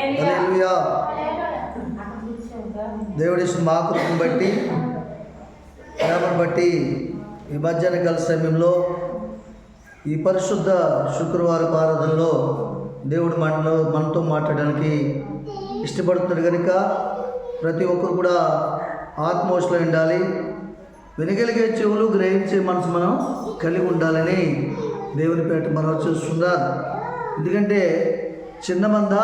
హల్లెలూయా. దేవుడి మాకృతిని బట్టి ప్రేమను బట్టి ఈ మధ్యాహ్న కాల సమయంలో ఈ పరిశుద్ధ శుక్రవారం ఆరాధనలో దేవుడు మనతో మాట్లాడడానికి ఇష్టపడుతున్నాడు కనుక ప్రతి ఒక్కరు కూడా ఆత్మోషలో ఉండాలి. వినగలిగే చెవులు, గ్రహించే మనసు మనం కలిగి ఉండాలని దేవుని పేట మనం చూస్తున్నారు. ఎందుకంటే చిన్న మంద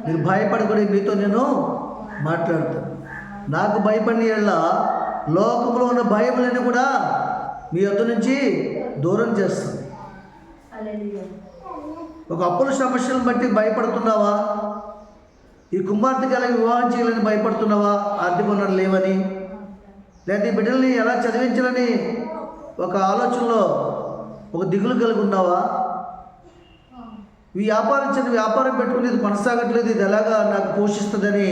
మీరు భయపడకూడదు, మీతో నేను మాట్లాడతాను. నాకు భయపడిన ఎడల లోకంలో ఉన్న భయములన్నీ కూడా మీ వద్ద నుంచి దూరం చేస్తాను. ఒక అప్పుల సమస్యలను బట్టి భయపడుతున్నావా? ఈ కుమార్తెకి ఎలా వివాహం చేయాలని భయపడుతున్నావా? ఆర్థిక వనరులు లేవని, లేదా ఈ బిడ్డల్ని ఎలా చదివించాలని ఒక ఆలోచనలో ఒక దిగులు కలిగి ఉన్నావా? ఈ వ్యాపారం పెట్టుకునేది కొనసాగట్లేదు, ఇది ఎలాగా నాకు పోషిస్తుందని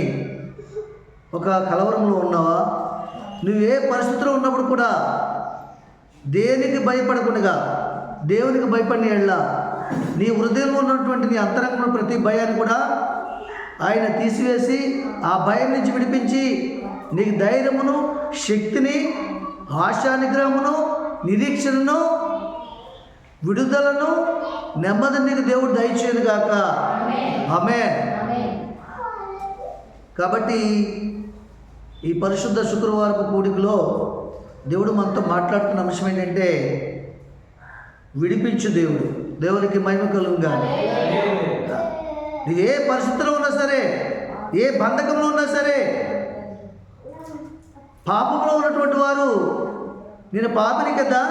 ఒక కలవరంలో ఉన్నావా? నువ్వు ఏ పరిస్థితిలో ఉన్నప్పుడు కూడా దేనికి భయపడకుండా దేవునికి భయపడిన ఎడల నీ హృదయంలో ఉన్నటువంటి నీ అంతరంగంలో ప్రతి భయాన్ని కూడా ఆయన తీసివేసి ఆ భయం నుంచి విడిపించి నీకు ధైర్యమును, శక్తిని, ఆశా నిగ్రహమును, నిరీక్షణను, విడుదలను, నెమ్మదిని నీకు దేవుడు దయచేయను గాక. ఆమేన్. కాబట్టి ఈ పరిశుద్ధ శుక్రవారపు కూడికలో దేవుడు మనతో మాట్లాడుతున్న అంశం ఏంటంటే విడిపించు దేవుడు. దేవునికి మహిమ కలుగుగా. నువ్వు ఏ పరిస్థితిలో ఉన్నా సరే, ఏ బంధకంలో ఉన్నా సరే, పాపంలో ఉన్నటువంటి వారు నేను పాపని కదా,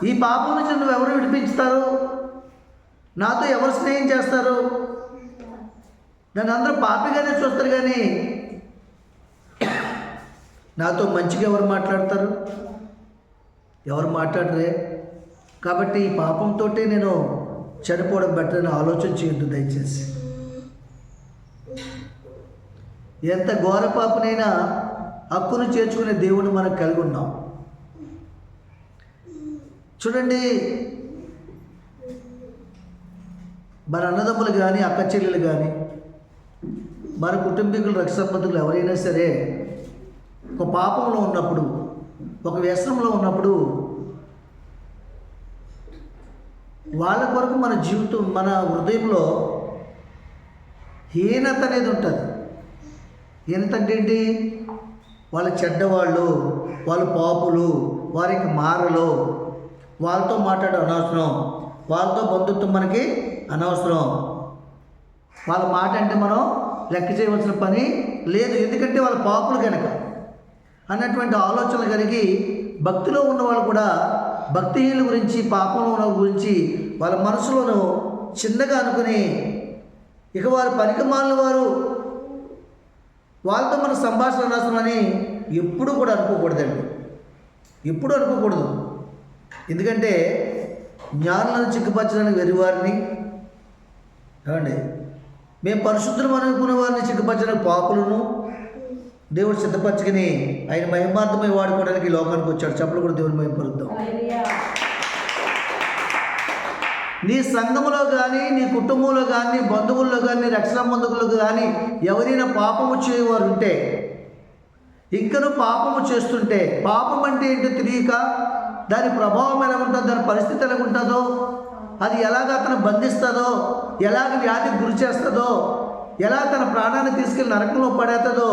ఈ పాపం నుంచి నువ్వు ఎవరు విడిపించుతారు? నాతో ఎవరు స్నేహం చేస్తారు? నన్ను అందరూ పాపిగానే చూస్తారు, కానీ నాతో మంచిగా ఎవరు మాట్లాడతారు? ఎవరు మాట్లాడరే. కాబట్టి ఈ పాపంతో నేను చనిపోవడం బెటర్ అని ఆలోచన చేయొద్దు దయచేసి. ఎంత ఘోర పాపనైనా హక్కును చేర్చుకునే దేవుడిని మనం కలిగి ఉన్నాం. చూడండి, మన అన్నదమ్ములు కానీ, అక్క చెల్లెలు కానీ, మన కుటుంబీకులు, రక్త సంబంధులు ఎవరైనా సరే ఒక పాపంలో ఉన్నప్పుడు, ఒక వ్యసనంలో ఉన్నప్పుడు వాళ్ళ కొరకు మన జీవితం, మన హృదయంలో హీనత అనేది ఉంటుంది. హీనత అంటే ఏంటి? వాళ్ళ చెడ్డవాళ్ళు, వాళ్ళు పాపులు, వారికి మారలు, వాళ్ళతో మాట్లాడడం అనవసరం, వాళ్ళతో బంధుత్వం మనకి అనవసరం, వాళ్ళ మాట అంటే మనం లెక్క చేయవలసిన పని లేదు, ఎందుకంటే వాళ్ళ పాపులు కనుక అన్నటువంటి ఆలోచనలు కలిగి భక్తిలో ఉన్నవాళ్ళు కూడా భక్తిహీనుల గురించి, పాపంలో ఉన్న గురించి వాళ్ళ మనసులోనూ చిన్నగా అనుకుని ఇక వారు పనికిమాలిన వారు, వాళ్ళతో మన సంభాషణ అనవసరమని ఎప్పుడూ కూడా అనుకోకూడదండి. ఎప్పుడూ అనుకోకూడదు. ఎందుకంటే జ్ఞానులను చిక్కుపరచడానికి వెరివారిని, ఏమండి, మేము పరిశుద్ధులు అనుకునే వారిని చిక్కుపరచడానికి పాపులను దేవుడు సిద్ధపరచుకుని ఆయన మహిమార్థమై వాడుకోవడానికి లోకానికి వచ్చాడు. చెప్పులు కూడా దేవుని మహిమపరుద్దాం. నీ సంఘములో కానీ, నీ కుటుంబంలో కానీ, నీ బంధువుల్లో కానీ, నీ రక్షణ బంధువుల్లో కానీ ఎవరైనా పాపము చేయవారు ఉంటే, ఇంకనూ పాపము చేస్తుంటే, పాపం అంటే ఏంటో తెలియక దాని ప్రభావం ఎలా ఉంటుందో, దాని పరిస్థితి ఎలా ఉంటుందో, అది ఎలాగ అతను బంధిస్తుందో, ఎలాగ వ్యాధికి గురి చేస్తుందో, ఎలా తన ప్రాణాన్ని తీసుకెళ్ళి నరకంలో పడేస్తుందో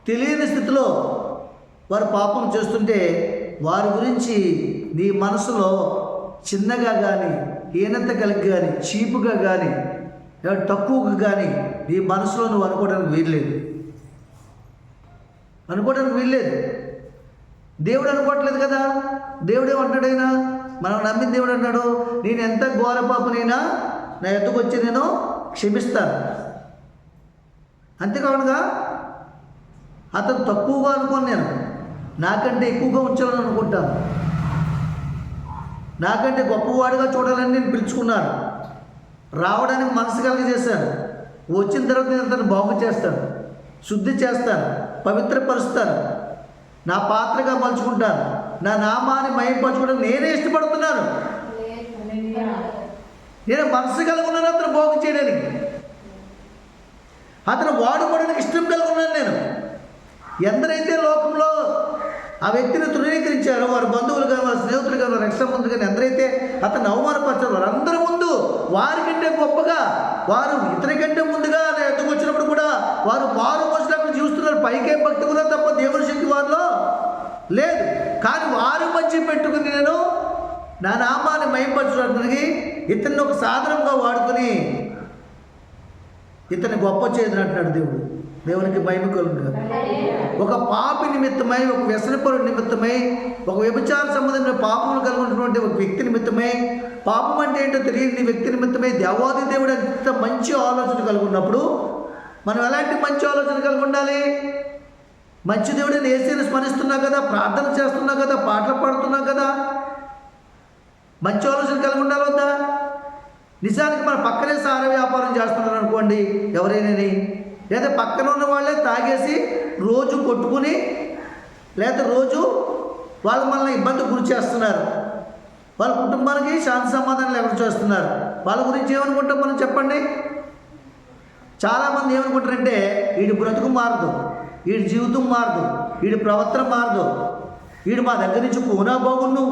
తెలియని స్థితిలో వారు పాపం చేస్తుంటే వారి గురించి నీ మనసులో చిన్నగా కానీ, హీనత కలిగి కానీ, చీపుగా కానీ, తక్కువగా కానీ నీ మనసులో నువ్వు అనుకోవడానికి వీల్లేదు. దేవుడు అనుకోవట్లేదు కదా. దేవుడేమంటాడైనా, మనం నమ్మిన దేవుడు అన్నాడు, నేను ఎంత ఘోర పాపనైనా నా ఎత్తుకు వచ్చి నేను క్షమిస్తాను. అంతేకావునుగా అతను తక్కువగా అనుకోను, నేను నాకంటే ఎక్కువగా ఉంచాలని అనుకుంటాను, నాకంటే గొప్పవాడిగా చూడాలని నేను పిలుచుకున్నాను, రావడానికి మనసు కలిగజేశాను. వచ్చిన తర్వాత నేను అతను బాగు చేస్తాను, శుద్ధి చేస్తాను, పవిత్రపరుస్తాను, నా పాత్రగా మలుచుకుంటాను, నా నామాన్ని మహింపరచుకోవడానికి నేనే ఇష్టపడుతున్నాను. నేను మనసు కలిగి ఉన్నాను అతను బాగు చేయడానికి. అతను వాడుకోవడానికి ఇష్టం కలిగి ఉన్నాను నేను. ఎందరైతే లోకంలో ఆ వ్యక్తిని తృణీకరించారో, వారి బంధువులు కానీ, వారి స్నేహితులు కానీ, వారి రక్షణ ముందు కానీ ఎందరైతే అతన్ని అవమానపరచారో వారందరి ముందు వారికంటే గొప్పగా, వారు ఇతని కంటే ముందుగా ఎత్తుకు వచ్చినప్పుడు కూడా వారు మారు మనుషులకు జీవిస్తున్నారు. పైకే భక్తి కూడా తప్ప దేవుని శక్తి వారిలో లేదు. కానీ వారి మధ్య పెట్టుకుని నేను నా నామాన్ని మహింపరచడానికి ఇతన్ని ఒక సాధనంగా వాడుకొని ఇతన్ని గొప్ప చేయదని అంటున్నాడు దేవుడు. దేవునికి మహిమ కలుగును. ఒక పాపి నిమిత్తమై, ఒక వ్యసనపరుడు నిమిత్తమై, ఒక వ్యభిచార సంబంధమైన పాపములు కలిగి ఉన్నటువంటి ఒక వ్యక్తి నిమిత్తమై, పాపం అంటే ఏంటో తెలియని వ్యక్తి నిమిత్తమై దేవాది దేవుడు ఎంత మంచి ఆలోచన కలిగి ఉన్నప్పుడు మనం ఎలాంటి మంచి ఆలోచన కలిగి ఉండాలి? మంచి దేవుడిని యేసుని స్మరిస్తున్నాం కదా, ప్రార్థన చేస్తున్నాం కదా, పాటలు పాడుతున్నాం కదా, మంచి ఆలోచన కలిగి ఉండాలి వద్దా? నిజానికి మన పక్కనే సార వ్యాపారం చేస్తున్నారు అనుకోండి ఎవరైనా, లేదా పక్కన ఉన్న వాళ్ళే తాగేసి రోజు కొట్టుకుని, లేదా రోజు వాళ్ళు మనల్ని ఇబ్బంది గురి చేస్తున్నారు, వాళ్ళ కుటుంబానికి శాంతి సమాధానం లేకుండా చేస్తున్నారు. వాళ్ళ గురించి ఏమనుకుంటాం మనం చెప్పండి? చాలామంది ఏమనుకుంటారంటే వీడి బ్రతుకు మారదు, వీడి జీవితం మారదు, వీడి ప్రవర్తన మారదు, వీడు మా దగ్గర నుంచి పోనా బాగున్ను,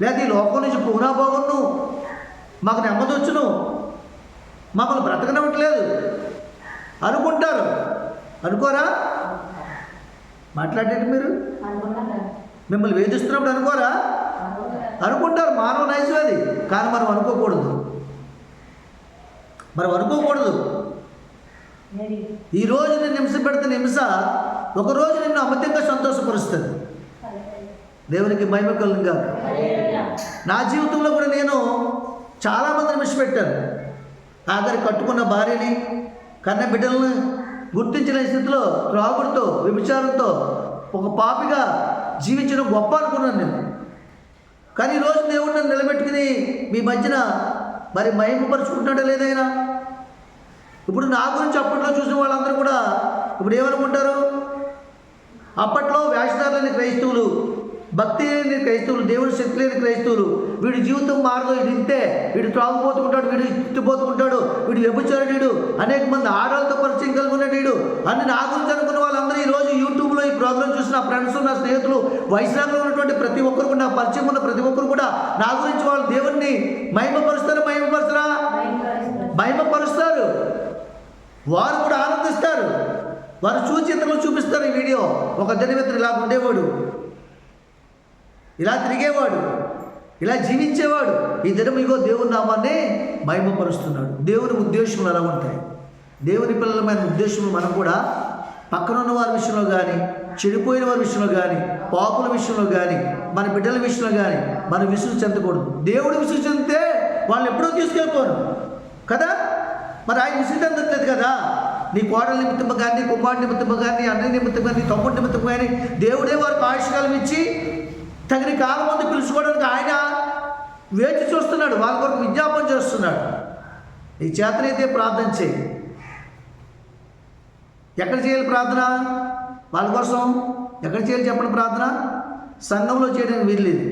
లేదా ఈ లోకం నుంచి పోనా బాగున్ను, మాకు నెమ్మది వచ్చును, మమ్మల్ని బ్రతకనివ్వట్లేదు అనుకుంటారు. అనుకోరా? మాట్లాడేది మీరు మిమ్మల్ని వేధిస్తున్నప్పుడు అనుకోరా? అనుకుంటారు. మానవ నైజం అది. కానీ మనం అనుకోకూడదు. ఈరోజు నేను హింస పెడుతున్న హింస ఒకరోజు నిన్ను అమితంగా సంతోషపరుస్తుంది. దేవునికి మహిమ కలుగును గాక. నా జీవితంలో కూడా నేను చాలామందిని విడిచిపెట్టాను. ఆఖరి కట్టుకున్న భార్యని, కన్న బిడ్డలను గుర్తించిన స్థితిలో త్రాగుడుతో, వ్యభిచారంతో ఒక పాపిగా జీవించడం గొప్ప అనుకున్నాను నేను. కానీ ఈరోజు దేవుడు నన్ను నిలబెట్టుకుని మీ మధ్యన మరి మహిమపరుచుకుంటాడా లేదైనా? ఇప్పుడు నా గురించి అప్పట్లో చూసిన వాళ్ళందరూ కూడా ఇప్పుడు ఏమనుకుంటారు? అప్పట్లో వేషధారులని క్రైస్తవులు, భక్తి లేని క్రైస్తవులు, దేవుడి శక్తి లేని క్రైస్తవులు, వీడి జీవితం మారదు, వీడు ఇంతే, వీడు త్రాగుపోతుకుంటాడు, వీడు తిట్టిపోతుకుంటాడు, వీడు వ్యభిచారుడు, అనేక మంది ఆడవాళ్ళతో పరిచయం కలుగున్నాడు వీడు అని నా గురించి అనుకున్న వాళ్ళందరూ ఈరోజు యూట్యూబ్లో ఈ ప్రోగ్రాం చూసి నా ఫ్రెండ్స్, నా స్నేహితులు, వైజాగ్లో ఉన్నటువంటి ప్రతి ఒక్కరు కూడా, నా పరిచయం ఉన్న ప్రతి ఒక్కరు కూడా నా గురించి వాళ్ళు దేవుణ్ణి మహిమపరుస్తారు. మహిమపరుస్తారు. వారు కూడా ఆనందిస్తారు. వారు చూసి ఇతరులు చూపిస్తారు ఈ వీడియో. ఒక దినమిత్రుడు ఇలా ఉండేవాడు, ఇలా తిరిగేవాడు, ఇలా జీవించేవాడు, ఈ దినం ఇగో దేవుని నామాన్ని మహిమపరుస్తున్నాడు. దేవుని ఉద్దేశములు అలా ఉంటాయి. దేవుని పిల్లలమైన ఉద్దేశములు మనం కూడా పక్కనున్న వారి విషయంలో కానీ, చెడిపోయిన వారి విషయంలో కానీ, పాపుల విషయంలో కానీ, మన బిడ్డల విషయంలో కానీ మనం విసుగు చెందకూడదు. దేవుడు విసుగు చెందితే వాళ్ళు ఎప్పుడో తీసుకెళ్ళిపోరు కదా. మరి ఆయన విసుగు చెందట్లేదు కదా. నీ కోడల నిమిత్తం కానీ, నీ కుమారుడి నిమిత్తం కానీ, నీ అన్న నిమిత్తం కానీ, నీ తమ్ముడి నిమిత్తం కానీ దేవుడే వారికి ఆయుష్కాలం ఇచ్చి తగిన కాలం ముందు పిలుచుకోవడానికి ఆయన వేచి చూస్తున్నాడు. వాళ్ళ కొరకు విజ్ఞాపన చేస్తున్నాడు. నీ చేతనైతే ప్రార్థన చేయి. ఎక్కడ చేయాలి ప్రార్థన? వాళ్ళ కోసం ఎక్కడ చేయాలి చెప్పండి ప్రార్థన? సంఘంలో చేయడానికి వీల్లేదు.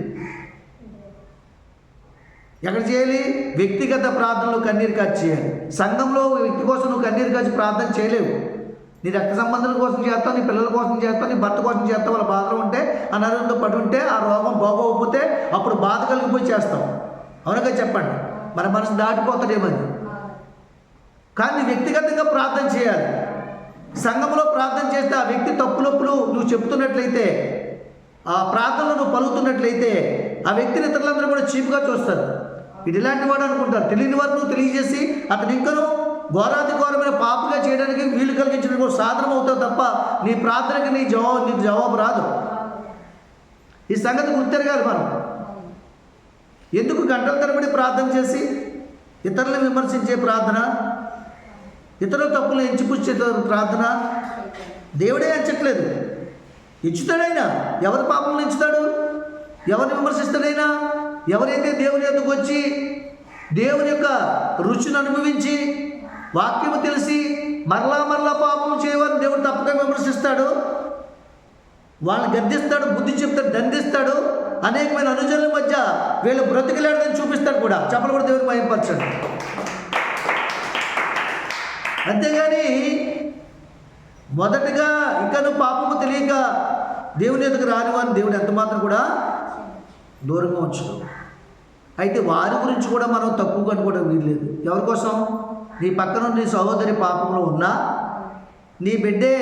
ఎక్కడ చేయాలి? వ్యక్తిగత ప్రార్థనలో కన్నీరు కాచి చేయాలి. సంఘంలో వ్యక్తి కోసం నువ్వు కన్నీరు కాచి ప్రార్థన చేయలేవు. నీ రక్త సంబంధాల కోసం చేస్తావు, నీ పిల్లల కోసం చేస్తావు, నీ భర్త కోసం చేస్తావు. వాళ్ళ బాధలు ఉంటే, అనారోగ్యంతో పడి ఉంటే, ఆ రోగం బాగోకపోతే అప్పుడు బాధ కలిగిపోయి చేస్తాం. అవునగా చెప్పండి. మన మనసు దాటిపోతాడేమని. కానీ వ్యక్తిగతంగా ప్రార్థన చేయాలి. సంఘంలో ప్రార్థన చేస్తే ఆ వ్యక్తి తప్పులొప్పులు నువ్వు చెప్తున్నట్లయితే, ఆ ప్రార్థనలో నువ్వు పలుకుతున్నట్లయితే ఆ వ్యక్తిని ఇతరులందరూ కూడా చీపుగా చూస్తారు. ఇది ఇలాంటి వాడు అనుకుంటారు. తెలియని వారు నువ్వు తెలియజేసి అతను ఇంకనూ ఘోరాతి ఘోరమైన పాపగా చేయడానికి వీలు కలిగించిన సాధనం అవుతావు తప్ప నీ ప్రార్థనకి నీకు జవాబు రాదు. ఈ సంగతి గుర్తెరగాలి మనం. ఎందుకు గంటల తరబడి ప్రార్థన చేసి ఇతరులను విమర్శించే ప్రార్థన, ఇతరుల తప్పులను ఎంచిపుచ్చే ప్రార్థన దేవుడే ఎంచట్లేదు. ఎంచుతాడైనా ఎవరి పాపలను ఎంచుతాడు? ఎవరిని విమర్శిస్తాడైనా? ఎవరైతే దేవుని యొద్దకు వచ్చి దేవుని యొక్క రుచిని అనుభవించి వాక్యము తెలిసి మరలా పాపం చేయవారిని దేవుడు తప్పక విమర్శిస్తాడు, వాళ్ళని గద్దిస్తాడు, బుద్ధి చెప్తాడు, దండిస్తాడు. అనేకమైన అనుజనుల మధ్య వీళ్ళు బ్రతికిలాడదని చూపిస్తాడు కూడా. చెప్పలు కూడా దేవుని మహిమపరచండి. అంతేగాని మొదటగా ఇంకా నువ్వు పాపము తెలియక దేవుని ఎదుగు రానివాని దేవుడు ఎంత మాత్రం కూడా దూరంగా ఉంచు. అయితే వారి గురించి కూడా మనం తక్కువగా అనుకోవడం వీల్లేదు. ఎవరి కోసం? నీ పక్కన నీ సహోదరి పాపంలో ఉన్నా, నీ బిడ్డే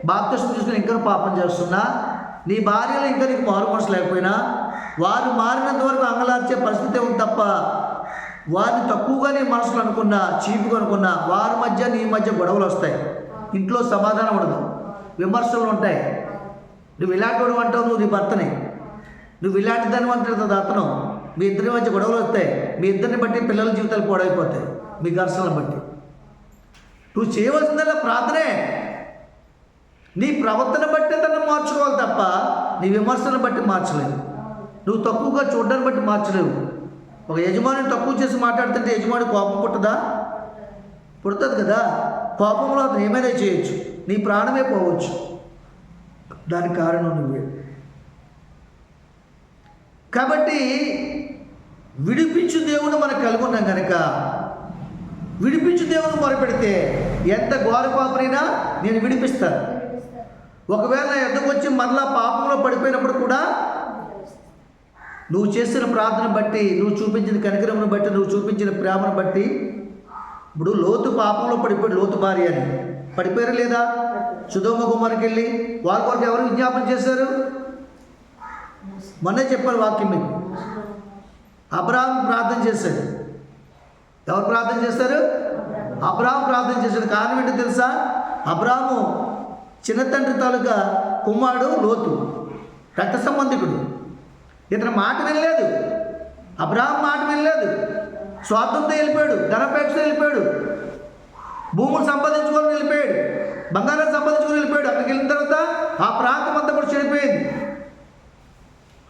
బాప్తిస్మం తీసుకుని ఇంకా పాపం చేస్తున్నా, నీ భార్యలో ఇంకా నీకు మారు మనసు లేకపోయినా, వారు మారినంత వరకు అంగలార్చే పరిస్థితి ఉంది తప్ప వారిని తక్కువగా నీ మనసులో అనుకున్నా, చీపుగా అనుకున్నా, వారి మధ్య నీ మధ్య గొడవలు వస్తాయి. ఇంట్లో సమాధానం ఉండదు, విమర్శలు ఉంటాయి. నువ్వు ఇలాంటి వాడు అంటావు, నువ్వు నీ భర్తని, నువ్వు ఇలాంటి దాన్ని అంటాడు అతను. మీ ఇద్దరి మధ్య గొడవలు వస్తాయి. మీ ఇద్దరిని బట్టి పిల్లల జీవితాలు పాడైపోతాయి. మీ ఘర్షణలను బట్టి నువ్వు చేయవలసిందల్లా ప్రార్థనే. నీ ప్రవర్తన బట్టి తను మార్చుకోవాలి తప్ప నీ విమర్శను బట్టి మార్చలేవు. నువ్వు తక్కువగా చూడడాన్ని బట్టి మార్చలేవు. ఒక యజమానిని తక్కువ చేసి మాట్లాడుతుంటే యజమాని కోపం పుట్టదా? పుడుతుంది కదా. కోపంలో అతను ఏమైనా చేయొచ్చు, నీ ప్రాణమే పోవచ్చు. దానికి కారణం నువ్వే. కాబట్టి విడిపించు దేవుడు మనకు కలిగి ఉన్నాం కనుక విడిపించు దేవుడు మొరపెడితే ఎంత ఘోర పాపరైనా నేను విడిపిస్తాను. ఒకవేళ నా ఎద్దకు వచ్చి మరలా పాపంలో పడిపోయినప్పుడు కూడా నువ్వు చేసిన ప్రార్థన బట్టి, నువ్వు చూపించిన కనికరమును బట్టి, నువ్వు చూపించిన ప్రేమను బట్టి, ఇప్పుడు లోతు పాపంలో పడిపోయాడు. లోతు భార్య అని పడిపోయారు లేదా? సొదొమ గొమొర్రాకి వెళ్ళి వాళ్ళ కొరకు ఎవరు విజ్ఞాపన చేశారు? మొన్నే చెప్పారు వాక్యం మీకు. అబ్రాహాము ప్రార్థన చేశాడు. ఎవరు ప్రార్థన చేశారు? అబ్రాహాము ప్రార్థన చేశాడు. కారణం ఏంటో తెలుసా? అబ్రాహాము చిన్న తండ్రి తాలూకా కుమారుడు లోతు, రక్త సంబంధికుడు. ఇతను మాట వినలేదు, అబ్రాహాము మాట వినలేదు. స్వార్థంతో వెళ్ళిపోయాడు, ధనపేక్షతో వెళ్ళిపోయాడు, భూములు సంపాదించుకొని వెళ్ళిపోయాడు, బంగారం సంపాదించుకొని వెళ్ళిపోయాడు. అక్కడికి వెళ్ళిన తర్వాత ఆ ప్రాంతం అంతా కూడా చెడిపోయింది.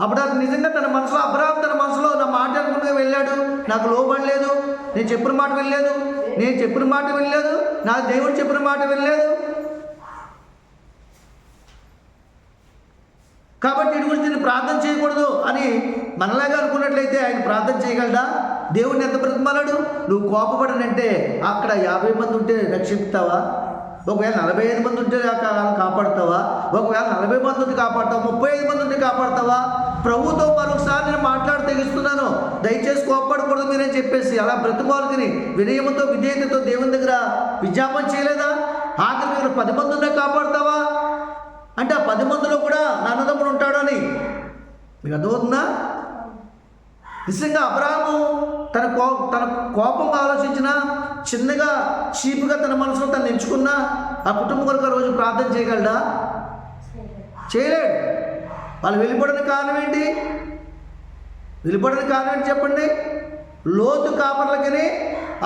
అప్పుడు అతను నిజంగా తన మనసులో, అబ్రాహాము తన మనసులో నా మాట అనుకుంటూ వెళ్ళాడు, నాకు లోబడలేదు, నేను చెప్పిన మాట వినలేదు, నేను చెప్పిన మాట వినలేదు, నా దేవుడు చెప్పిన మాట వినలేదు. కాబట్టి ఇటు గురించి నేను ప్రార్థన చేయకూడదు అని మనలాగా అనుకున్నట్లయితే ఆయన ప్రార్థన చేయగలడా? దేవుడిని ఎంత బ్రతిమాలాడు? నువ్వు కోపపడనంటే అక్కడ 50 మంది ఉంటే రక్షిస్తావా? ఒకవేళ 45 మంది ఉంటే కాపాడుతావా? ఒకవేళ 40 మంది ఉంటే కాపాడుతావా? 35 మంది ఉంటే కాపాడుతావా? ప్రభుతో మరొకసారి నేను మాట్లాడి తెగిస్తున్నాను, దయచేసి కోపడకూడదు మీరని చెప్పేసి అలా బ్రతిమాలుకుని వినయముతో విధేయతతో దేవుని దగ్గర విజ్ఞాపన చేయలేదా? ఆఖరికి దగ్గర 10 మంది ఉన్నా కాపాడుతావా అంటే ఆ 10 మందిలో కూడా నా అన్నదమ్ముడు ఉంటాడు అని మీకు అర్థమవుతుందా? నిజంగా అబ్రాహాము తన కోపంగా ఆలోచించిన, చిన్నగా చీపుగా తన మనసులో తను ఎంచుకున్నా ఆ కుటుంబం కొరకు రోజు ప్రార్థన చేయగలడా? చేయలేడు. వాళ్ళు వెళ్ళిపోవడానికి కారణం ఏంటి? వెళ్ళిపోవడానికి కారణం ఏంటి చెప్పండి? లోతు కాపర్లకి,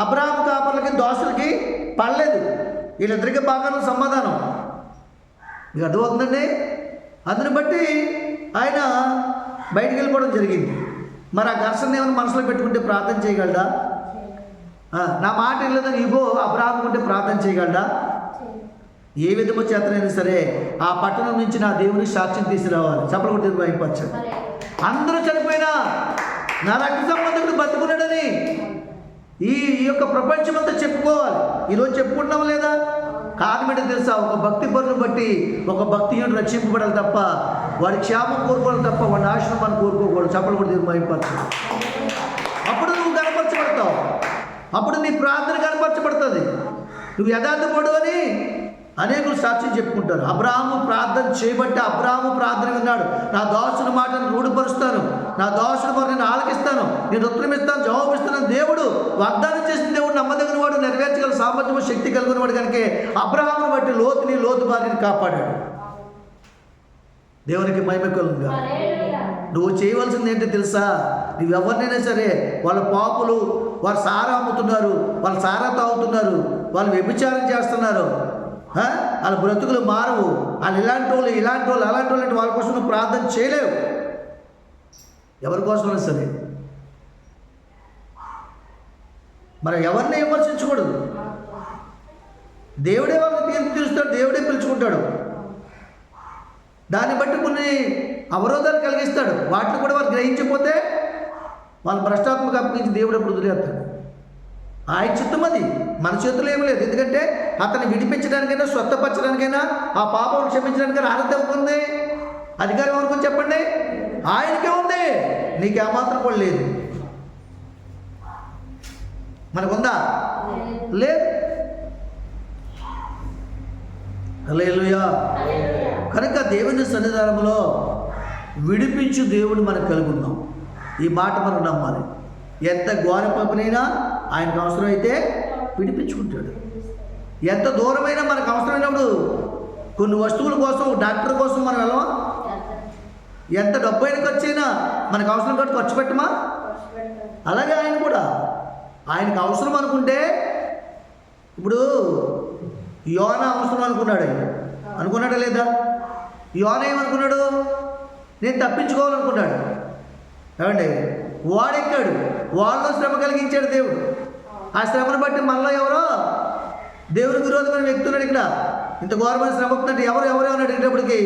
అబ్రాహాము కాపర్లకి, దోషులకి పడలేదు. వీళ్ళిద్దరికీ బాగా సమాధానం. మీకు అర్థమవుతుందండి? అందుని బట్టి ఆయన బయటికి వెళ్ళిపోవడం జరిగింది. మరి ఆ ఘర్షణ ఏమైనా మనసులో పెట్టుకుంటే ప్రార్థన చేయగలడా? నా మాట వెళ్ళదని ఇగో అబ్రాహాము ఉంటే ప్రార్థన చేయగలడా? ఏ విధము చేతనైనా సరే ఆ పట్టణం నుంచి నా దేవునికి సాక్ష్యం తీసుకురావాలి. చెప్పలు కొట్టి భయపరచండి. అందరూ చనిపోయినా నా రక్త సంబంధికుడు బతుకున్నాడని ఈ యొక్క ప్రపంచం అంతా చెప్పుకోవాలి. ఈరోజు చెప్పుకుంటున్నాం లేదా? కారణం ఏంటో తెలుసా? ఒక భక్తి పరులను బట్టి ఒక భక్తిహీనుడు రక్షింపబడాలి తప్ప వాడి క్షేమం కోరుకోవాలి తప్ప వాడి నాశనం మనం కోరుకోకూడదు. చెప్పలు కూడా భయపరచు. అప్పుడు నువ్వు కనపరచబడతావు, అప్పుడు నీ ప్రార్థన కనపరచబడుతుంది. నువ్వు యథార్థపడు అని అనేకులు సాక్ష్యం చెప్పుకుంటారు. అబ్రాహాము ప్రార్థన చేయబట్టి అబ్రాహాము ప్రార్థన విన్నాడు. నా దాసుని మాటను రూఢపరుస్తాను, నా దాసుని మాట నేను ఆలకిస్తాను, నేను ఉత్తరమిస్తాను, జవాబిస్తాను. దేవుడు వాగ్దానం చేసిన దేవుడు నమ్మదగిన వాడు, నెరవేర్చగల సామర్థ్యము శక్తి కలిగిన వాడు కనుక అబ్రాహామును బట్టి లోతు భార్యని కాపాడాడు. దేవునికి మహిమ కలుగుగా. నువ్వు చేయవలసింది ఏంటో తెలుసా? నువ్వు ఎవరినైనా సరే వాళ్ళ పాపులు, వారు సారా అమ్ముతున్నారు, వాళ్ళు సారా తాగుతున్నారు, వాళ్ళు వ్యభిచారం చేస్తున్నారు, వాళ్ళ బ్రతుకులు మారవు, వాళ్ళు ఇలాంటి వాళ్ళు అలాంటి వాళ్ళు వాళ్ళ కోసం నువ్వు ప్రార్థన చేయలేవు. ఎవరి కోసమైనా సరే. మరి ఎవరిని విమర్శించకూడదు. దేవుడే వాళ్ళని తీర్పు తీరుస్తాడు, దేవుడే పిలుచుకుంటాడు. దాన్ని బట్టి కొన్ని అవరోధాలు కలిగిస్తాడు. వాటిని కూడా వారు గ్రహించకపోతే వాళ్ళ భ్రష్టాత్మక అప్పగించి దేవుడు ఎప్పుడు వదిలేస్తాడు. ఆయన చిత్తం అది, మన చేతుల్లో ఏమీ లేదు. ఎందుకంటే అతన్ని విడిపించడానికైనా స్వస్థపరచడానికైనా ఆ పాపం క్షమించడానికైనా అర్హత ఎవరికి? అధికారం ఎవరికి చెప్పండి? ఆయనకే ఉంది, నీకేమాత్రం కూడా లేదు. మనకుందా? లేదు. హల్లెలూయా. కనుక దేవుని సన్నిధానంలో విడిపించు దేవుడు మనకు కలిగి ఉన్నాం. ఈ మాట మనం నమ్మాలి. ఎంత ఘోర పాపనైనా ఆయనకు అవసరమైతే విడిపించుకుంటాడు. ఎంత దూరమైనా మనకు అవసరమైనప్పుడు కొన్ని వస్తువుల కోసం, డాక్టర్ కోసం మనం వెళ్ళమా? ఎంత డబ్బు అయినా ఖర్చు అయినా మనకు అవసరం కాబట్టి ఖర్చు పెట్టమా? అలాగే ఆయన కూడా ఆయనకు అవసరం అనుకుంటే, ఇప్పుడు యోనా అవసరం అనుకున్నాడు. అనుకున్నాడా లేదా? యోనా ఏమనుకున్నాడు? నేను తప్పించుకోవాలనుకున్నాడు. ఏమండి, వాడెక్కాడు, వాళ్ళలో శ్రమ కలిగించాడు దేవుడు. ఆ శ్రమను బట్టి మనలో ఎవరో దేవునికి విరోధమైన వ్యక్తి ఉన్నాడు. ఇక్కడ ఇంత ఘోరమైన శ్రమ అవుతుందంటే ఎవరు అడిగేటప్పటికి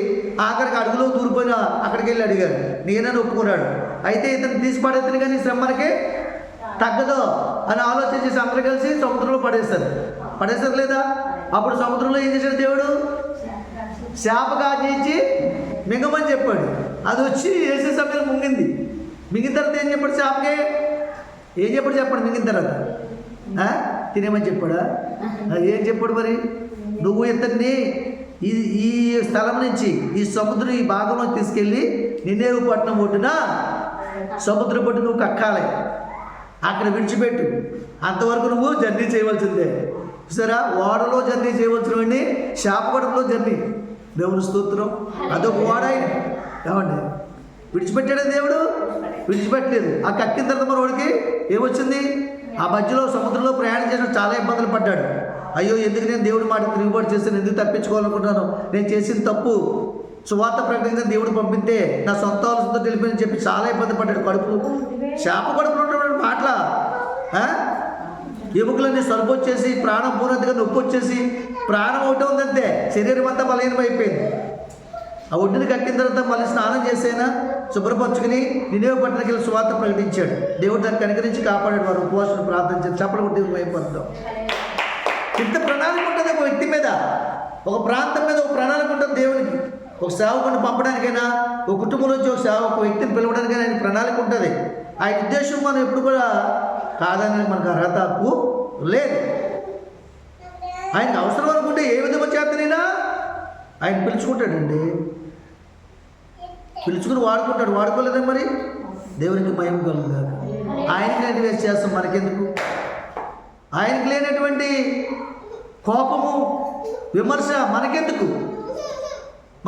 ఆఖరికి అడుగులో దూరిపోయినా అక్కడికి వెళ్ళి అడిగాడు. నేనని ఒప్పుకున్నాడు. అయితే ఇతను తీసి పడేస్తుంది, కానీ శ్రమ మనకి తగ్గదు అని ఆలోచన చేసి అందరూ కలిసి సముద్రంలో పడేస్తారు లేదా? అప్పుడు సముద్రంలో ఏం చేశాడు దేవుడు? శాపకాచి మింగమని చెప్పాడు. అది వచ్చి వేసే సమయంలో మింగిన తర్వాత ఏం చెప్పాడు? శాపకే ఏం చెప్పాడు చెప్పండి? మింగిన తర్వాత తినేమని చెప్పాడా? ఏం చెప్పాడు మరి? నువ్వు ఇతన్ని ఈ స్థలం నుంచి, ఈ సముద్రం ఈ భాగంలో తీసుకెళ్ళి నినేవు పట్టణం ఒడ్డున సముద్రం పట్టు నువ్వు కక్కాలి, అక్కడ విడిచిపెట్టు, అంతవరకు నువ్వు జర్నీ చేయవలసిందే. చూసారా, ఓడలో జర్నీ చేయవలసినవండి, శాపగొడలో జర్నీ. దేవుని స్తోత్రం. అదొక ఓడ. ఏమండి, విడిచిపెట్టాడు దేవుడు? విడిచిపెట్టలేదు. ఆ కక్కిన తర్వాత మన వాడికి ఏమొచ్చింది? ఆ మధ్యలో సముద్రంలో ప్రయాణం చేసిన చాలా ఇబ్బందులు పడ్డాడు. అయ్యో, ఎందుకు నేను దేవుడి మాట తిరుగుబాటు చేస్తాను, ఎందుకు తప్పించుకోవాలనుకుంటున్నాను, నేను చేసిన తప్పు, సువార్త ప్రకటించిన దేవుడు పంపితే నా సొంత ఆలోచనతో తెలిపని చెప్పి చాలా ఇబ్బంది పడ్డాడు. శాప కడుపులో ఉన్నటువంటి మాటల ఎముకలన్నీ సరుపు వచ్చేసి, ప్రాణం పూర్తిగా నొప్పి వచ్చేసి, ప్రాణం ఒకటి ఉందంతే, శరీరం అంతా బలహీనం అయిపోయింది. ఆ ఒడ్డుని కక్కిన తర్వాత మళ్ళీ స్నానం చేసైనా శుభ్రపరచుకుని నినేవు పట్టణానికి వెళ్ళి సువార్త ప్రకటించాడు. దేవుడు దాన్ని కనికరించి కాపాడాడు. వారు ఉపవాసం ప్రార్థించారు. చెప్పలు కొట్టి భయపడతాం. ఇంత ప్రణాళిక ఉంటుంది ఒక వ్యక్తి మీద, ఒక ప్రాంతం మీద ఒక ప్రణాళిక ఉంటుంది దేవునికి. ఒక సేవకుని పంపడానికైనా, ఒక కుటుంబం నుంచి ఒక వ్యక్తిని పిలవడానికైనా ఆయన ప్రణాళిక ఉంటుంది. ఆయన ఉద్దేశం మనం ఎప్పుడు కూడా కాదని మనకు అర్హత హక్కు లేదు. ఆయనకు అవసరం అనుకుంటే ఏ విధంగా చేతనైనా ఆయన పిలుచుకుంటాడండి. పిలుచుకుని వాడుకుంటాడు. వాడుకోలేదా మరి? దేవునికి మహిమ కలుగుగా. ఆయనకి లేని వేస్ట్ చేస్తాం మనకెందుకు? ఆయనకి లేనటువంటి కోపము, విమర్శ మనకెందుకు?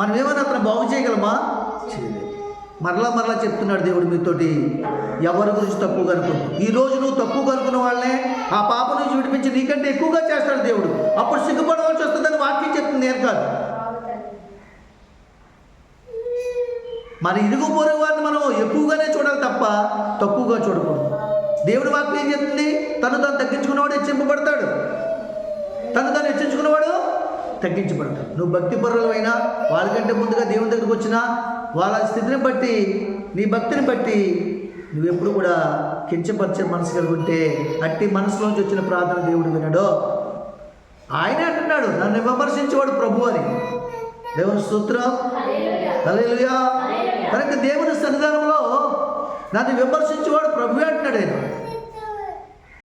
మనం ఏమైనా అతను బాగు చేయగలమా? చేయలేదు. మరలా చెప్తున్నాడు దేవుడు మీతోటి, ఎవరి గురించి తక్కువగా అనుకుంటు. ఈరోజు నువ్వు తక్కువగా అనుకున్న వాళ్ళనే ఆ పాప నుంచి విడిపించి నీకంటే ఎక్కువగా చేస్తాడు దేవుడు. అప్పుడు సిగ్గుపడవలసి వస్తుందని వాక్యం చెప్తుంది, నేను కాదు. మన ఇరుగు పొరుగు వారిని మనం ఎక్కువగానే చూడాలి తప్ప తక్కువగా చూడకూడదు. దేవుడి వాక్యం ఏం చెప్తుంది? తను తగ్గించుకున్నవాడు హెచ్చింపబడతాడు, తను హెచ్చించుకున్నవాడు తగ్గించబడతాడు. నువ్వు భక్తి పరులమైనా, వాళ్ళకంటే ముందుగా దేవుని దగ్గరికి వచ్చినా, వాళ్ళ స్థితిని బట్టి, నీ భక్తిని బట్టి నువ్వెప్పుడు కూడా కించపరిచే మనసు కలిగి ఉంటే అట్టి మనసులోంచి వచ్చిన ప్రార్థన దేవుడు వినడు. ఆయనే అంటున్నాడు, నన్ను విమర్శించేవాడు ప్రభు అని. దేవుని స్తోత్రం. హల్లెలూయా. కనుక దేవుని సన్నిధానంలో నన్ను విమర్శించేవాడు ప్రభు అంటున్నాడు. ఆయన